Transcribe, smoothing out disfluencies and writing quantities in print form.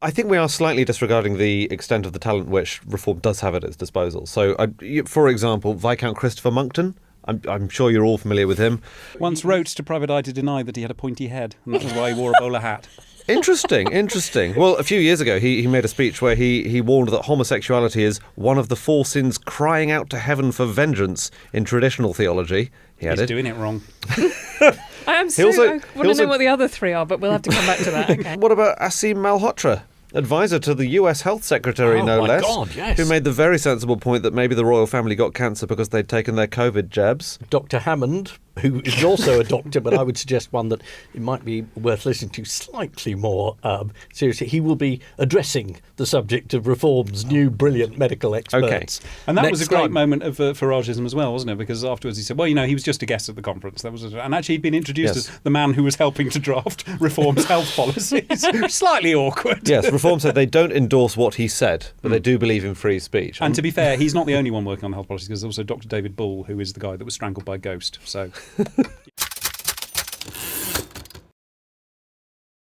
I think we are slightly disregarding the extent of the talent which Reform does have at its disposal. So, for example, Viscount Christopher Monckton. I'm sure you're all familiar with him. Once wrote to Private Eye to deny that he had a pointy head, and that was why he wore a bowler hat. Interesting. Well, a few years ago, he made a speech where he warned that homosexuality is one of the 4 sins crying out to heaven for vengeance in traditional theology. He's doing it wrong. I want to know what the other 3 are, but we'll have to come back to that. Okay. What about Asim Malhotra? Advisor to the US Health Secretary, no less, God, yes. who made the very sensible point that maybe the royal family got cancer because they'd taken their COVID jabs. Dr. Hammond, who is also a doctor, but I would suggest one that it might be worth listening to slightly more seriously. He will be addressing the subject of Reform's new brilliant medical experts. Okay. And that was a great moment of Farageism as well, wasn't it? Because afterwards he said, well, he was just a guest at the conference. And actually he'd been introduced as the man who was helping to draft Reform's health policies. Slightly awkward. Yes, Reform said they don't endorse what he said, but they do believe in free speech. And to be fair, he's not the only one working on the health policies, because there's also Dr. David Bull, who is the guy that was strangled by a ghost. So